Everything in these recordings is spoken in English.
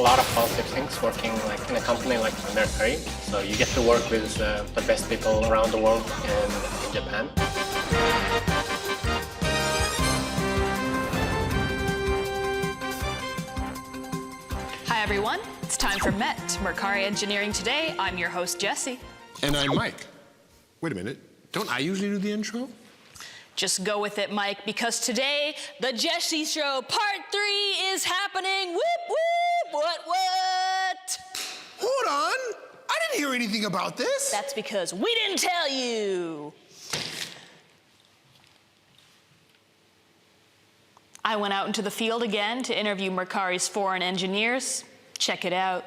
lot of positive things working like in a company like Mercari. So you get to work with the best people around the world in Japan. Hi everyone, it's time for MET, Mercari Engineering Today. I'm your host, Jesse. And I'm Mike. Wait a minute, don't I usually do the intro? Just go with it, Mike, because today, the Jesse Show Part 3 is happening. Whoop, whoop, what? Hold on, I didn't hear anything about this. That's because we didn't tell you. I went out into the field again to interview Mercari's foreign engineers. Check it out.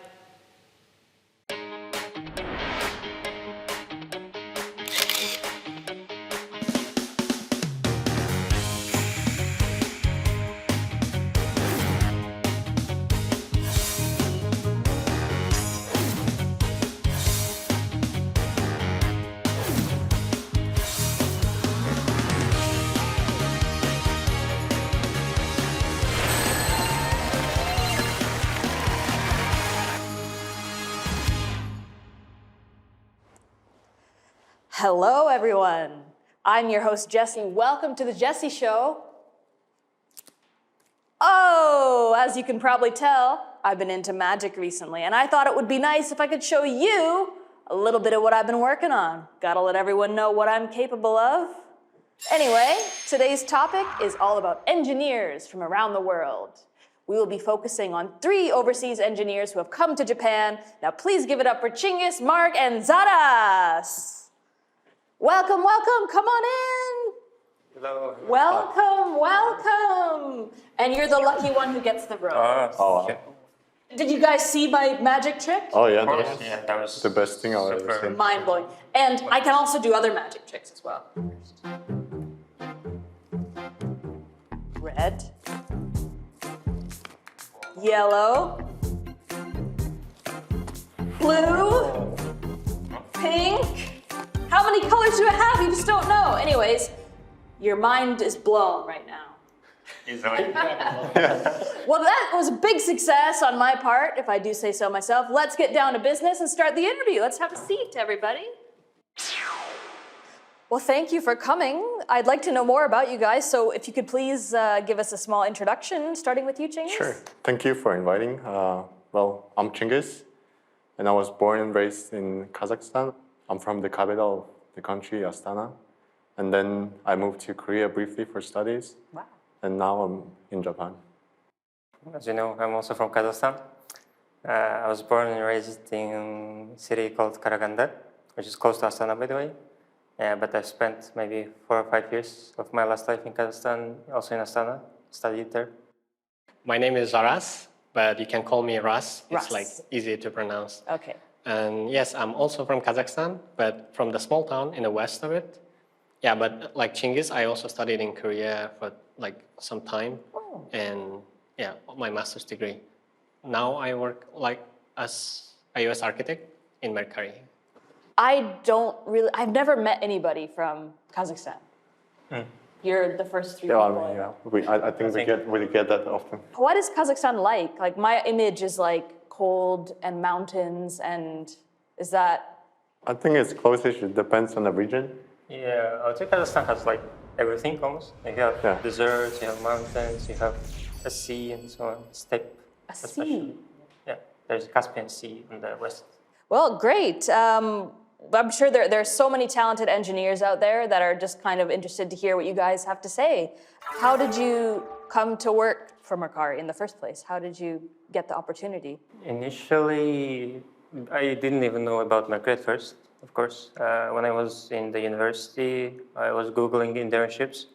Hello, everyone. I'm your host, Jesse. Welcome to the Jesse Show. Oh, as you can probably tell, I've been into magic recently, and I thought it would be nice if I could show you a little bit of what I've been working on. Gotta let everyone know what I'm capable of. Anyway, today's topic is all about engineers from around the world. We will be focusing on 3 overseas engineers who have come to Japan. Now please give it up for Chingis, Marg, and Zharas. Welcome, welcome, come on in. Hello. Welcome, welcome. And you're the lucky one who gets the rose. Okay. Did you guys see my magic trick? Oh yeah, Yeah, that was the best thing I've ever seen. Mind-blowing. And I can also do other magic tricks as well. Red. Yellow. Blue. Pink. How many colors do I have? You just don't know. Anyways, your mind is blown right now. Well, that was a big success on my part, if I do say so myself. Let's get down to business and start the interview. Let's have a seat, everybody. Well, thank you for coming. I'd like to know more about you guys, so if you could please give us a small introduction, starting with you, Chingis. Sure. Thank you for inviting. Well, I'm Chingis, and I was born and raised in Kazakhstan. I'm from the capital of the country, Astana. And then I moved to Korea briefly for studies. Wow. And now I'm in Japan. As you know, I'm also from Kazakhstan. I was born and raised in a city called Karaganda, which is close to Astana, by the way. But I've spent maybe 4 or 5 years of my last life in Kazakhstan, also in Astana, studied there. My name is Zharas, but you can call me Ras. Ras. It's like easy to pronounce. Okay. And yes, I'm also from Kazakhstan, but from the small town in the west of it. Yeah, but like Chingis, I also studied in Korea for like some time. Oh. And yeah, my master's degree. Now I work like as a US architect in Mercari. I've never met anybody from Kazakhstan. You're the first 3 Yeah, I people. mean, I think we get that often. What is Kazakhstan like? Like, my image is like cold and mountains, and is that? I think it's close-ish. It depends on the region. Yeah, I would say Kazakhstan has like everything almost. Like you have Yeah. deserts, you have mountains, you have a sea and so on, steppe. A especially. sea? Yeah, there's a Caspian Sea in the west. Well, great. I'm sure there's so many talented engineers out there that are just kind of interested to hear what you guys have to say. How did you come to work for Mercari in the first place? How did you get the opportunity? Initially, I didn't even know about Mercari at first, of course. When I was in the university, I was Googling internships.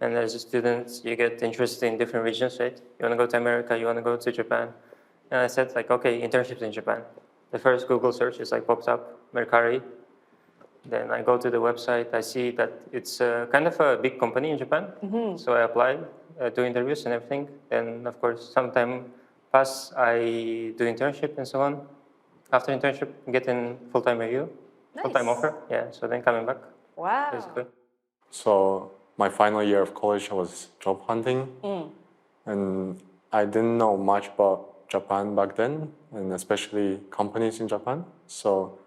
And as a student, you get interested in different regions, right? You want to go to America, you want to go to Japan. And I said, like, okay, internships in Japan. The first Google search is like pops up, Mercari. Then I go to the website, I see that it's kind of a big company in Japan. So I applied, do interviews and everything. Then, of course, sometime pass, I do internship and so on. After internship, get in full-time review, full-time offer. Yeah, so then coming back, Wow. basically. So my final year of college, I was job hunting. And I didn't know much about Japan back then, and especially companies in Japan. So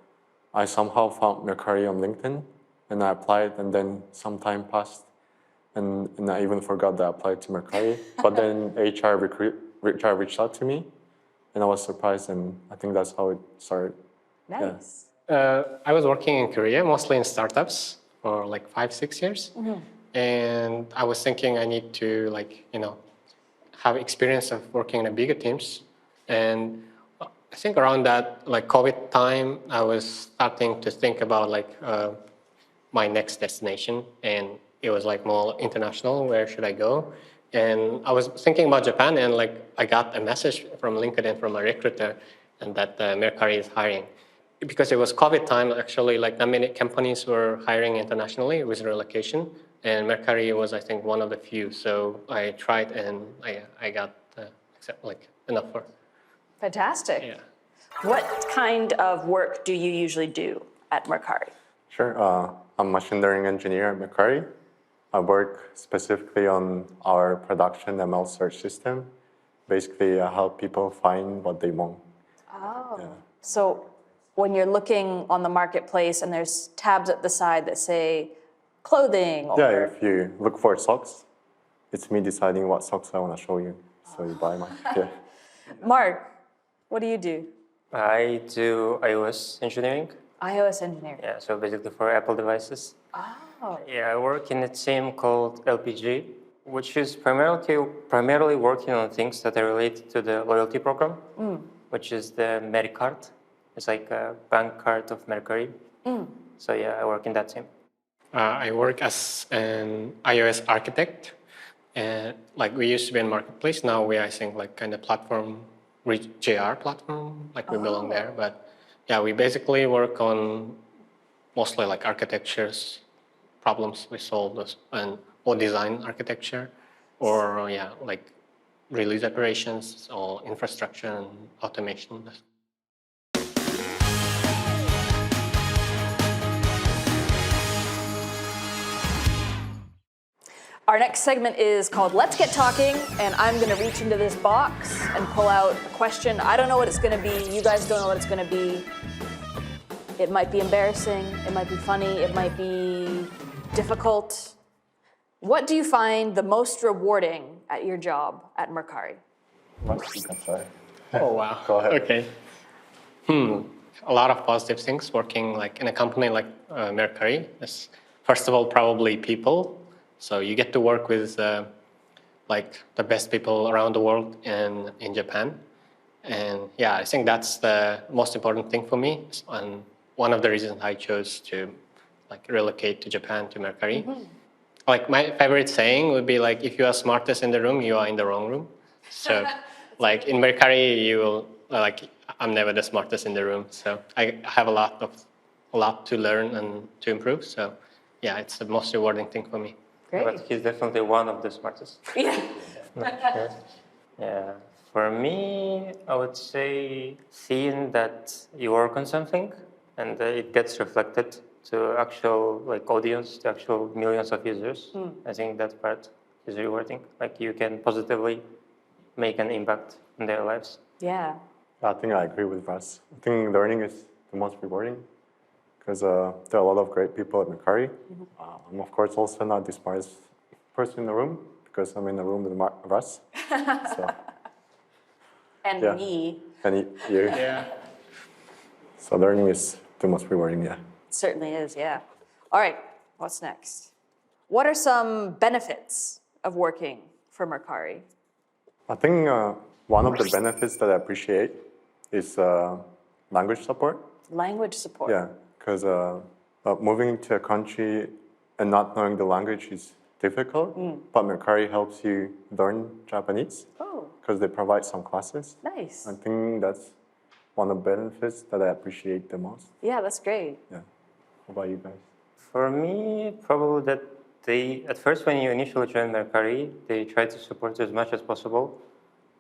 I somehow found Mercari on LinkedIn, and I applied, and then some time passed, and I even forgot that I applied to Mercari. But then HR reached out to me, and I was surprised, and I think that's how it started. Nice. I was working in Korea, mostly in startups for like 5-6 years. And I was thinking I need to have experience of working in bigger teams. And I think around that COVID time, I was starting to think about my next destination, and it was more international. Where should I go? And I was thinking about Japan, and I got a message from LinkedIn from a recruiter, and that Mercari is hiring. Because it was COVID time, actually, not many companies were hiring internationally with relocation, and Mercari was, I think, one of the few. So I tried, and I got an offer. Fantastic. Yeah. What kind of work do you usually do at Mercari? Sure. I'm a machine learning engineer at Mercari. I work specifically on our production ML search system. Basically, I help people find what they want. Oh. Yeah. So when you're looking on the marketplace and there's tabs at the side that say clothing or... Yeah, if you look for socks, it's me deciding what socks I want to show you. So you buy mine. Yeah. Mark, what do you do? I do iOS engineering. iOS engineering. Yeah, so basically for Apple devices. Oh. Yeah, I work in a team called LPG, which is primarily working on things that are related to the loyalty program, which is the Mercari. It's like a bank card of Mercari. So yeah, I work in that team. I work as an iOS architect. And we used to be in marketplace. Now we, I think, kind of platform, JR platform, we belong there. But yeah, we basically work on mostly architectures, problems we solve, or design architecture, or release operations, or infrastructure and automation. Our next segment is called Let's Get Talking, and I'm going to reach into this box and pull out a question. I don't know what it's going to be. You guys don't know what it's going to be. It might be embarrassing. It might be funny. It might be difficult. What do you find the most rewarding at your job at Mercari? You can try. Oh, wow. Go ahead. Okay. A lot of positive things working in a company like Mercari. First of all, probably people. So you get to work with the best people around the world and in Japan. And yeah, I think that's the most important thing for me. And one of the reasons I chose to relocate to Japan, to Mercari. My favorite saying would be if you are smartest in the room, you are in the wrong room. So in Mercari, you will I'm never the smartest in the room. So I have a lot to learn and to improve. So yeah, it's the most rewarding thing for me. Great. But he's definitely one of the smartest. Yeah. Yeah. For me, I would say seeing that you work on something and it gets reflected to actual audience, to actual millions of users. I think that part is rewarding. You can positively make an impact in their lives. Yeah. I think I agree with Russ. I think learning is the most rewarding because there are a lot of great people at Mercari. I'm, of course, also not the smartest person in the room because I'm in the room with Russ. So, And yeah. me. And you. Yeah. So learning is the most rewarding, yeah. It certainly is, yeah. All right, what's next? What are some benefits of working for Mercari? I think one of the benefits that I appreciate is language support. Language support. Yeah, because moving to a country and not knowing the language is difficult, but Mercari helps you learn Japanese Oh, because they provide some classes. nice. I think that's one of the benefits that I appreciate the most. Yeah, that's great. Yeah. How about you guys? For me, probably that at first when you initially join Mercari, they try to support you as much as possible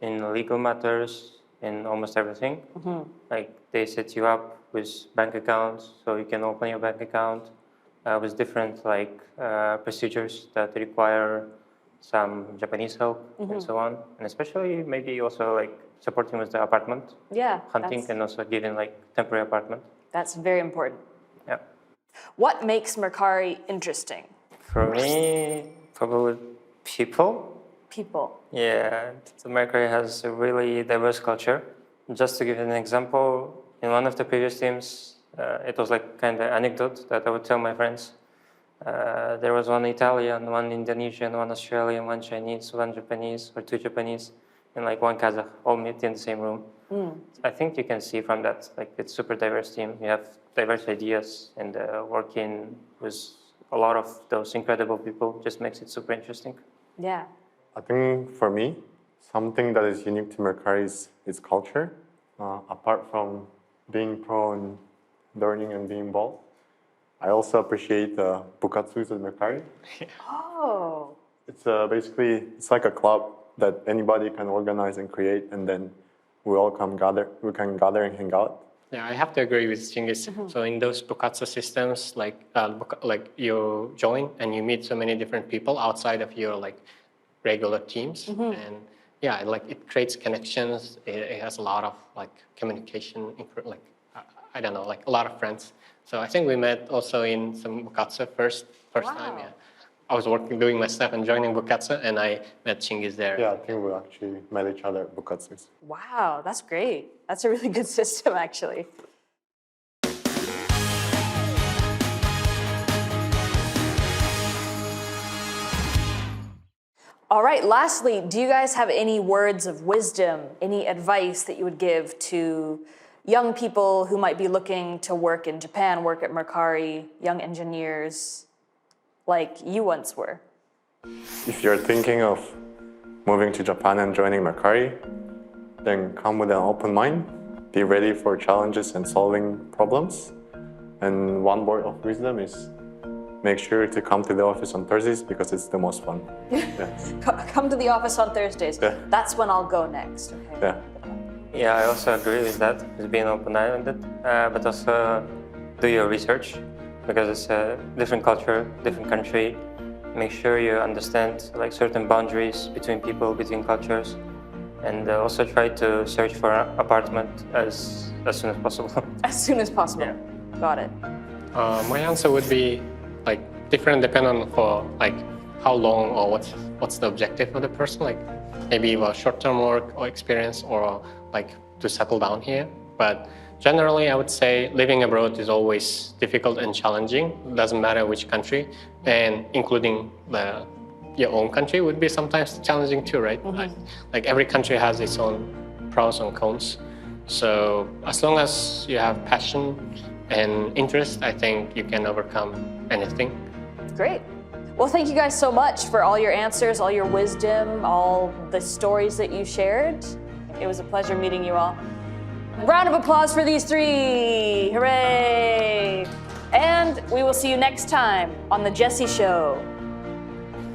in legal matters, in almost everything. They set you up with bank accounts, so you can open your bank account with different procedures that require some Japanese help and so on. And especially maybe also like supporting with the apartment, Yeah. hunting, and also giving like temporary apartment. That's very important. Yeah. What makes Mercari interesting? For me, probably people. People. Yeah, the Mercari has a really diverse culture. Just to give an example, in one of the previous teams, it was like kind of anecdote that I would tell my friends. There was one Italian, one Indonesian, one Australian, one Chinese, one Japanese, or two Japanese, and like one Kazakh, all meet in the same room. I think you can see from that, like it's super diverse team. You have diverse ideas, and working with a lot of those incredible people just makes it super interesting. Yeah. I think for me, something that is unique to Mercari is its culture. Apart from being pro in learning and being involved, I also appreciate the bukatsus at Mercari. Oh. It's basically, it's like a club that anybody can organize and create, and then we can gather and hang out. Yeah, I have to agree with Chingis. So in those bukatsu systems, like you join and you meet so many different people outside of your like regular teams, and yeah, like it creates connections. It has a lot of like communication, like I don't know, like a lot of friends. So I think we met also in some bukatsu first time. Yeah, I was doing my stuff and joining bukatsu, and I met Chingis there. Yeah, I think we actually met each other at bukatsus. Wow, that's great. That's a really good system, actually. All right, lastly, do you guys have any words of wisdom, any advice that you would give to young people who might be looking to work in Japan, work at Mercari, young engineers like you once were? If you're thinking of moving to Japan and joining Mercari, then come with an open mind, be ready for challenges and solving problems. And one word of wisdom is make sure to come to the office on Thursdays because it's the most fun. Yeah. Come to the office on Thursdays. Yeah. That's when I'll go next. Okay. Yeah. Yeah, I also agree with that, with being open-minded, but also do your research because it's a different culture, different country. Make sure you understand like certain boundaries between people, between cultures, and also try to search for an apartment as soon as possible. As soon as possible. Yeah. Got it. My answer would be like different depending on for like how long or what's the objective of the person. Like maybe a short-term work or experience or like to settle down here. But generally, I would say living abroad is always difficult and challenging. It doesn't matter which country, and including your own country would be sometimes challenging too, right? Like every country has its own pros and cons. So as long as you have passion and interest, I think you can overcome anything. Great. Well, thank you guys so much for all your answers, all your wisdom, all the stories that you shared. It was a pleasure meeting you all. Round of applause for these three. Hooray! And we will see you next time on The Jessie Show.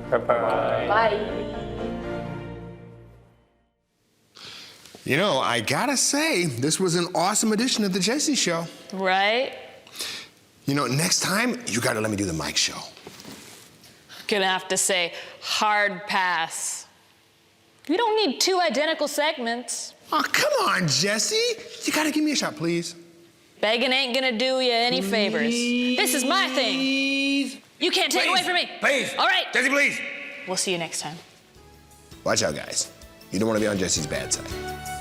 Bye-bye. Bye. You know, I gotta say, this was an awesome edition of The Jessie Show. Right? You know, next time, you gotta let me do the Mike Show. Gonna have to say hard pass. We don't need two identical segments. Oh, come on, Jesse. You gotta give me a shot, please. Begging ain't gonna do you any favors. This is my thing. You can't take it away from me. Please. All right. Jesse, please. We'll see you next time. Watch out, guys. You don't wanna be on Jesse's bad side.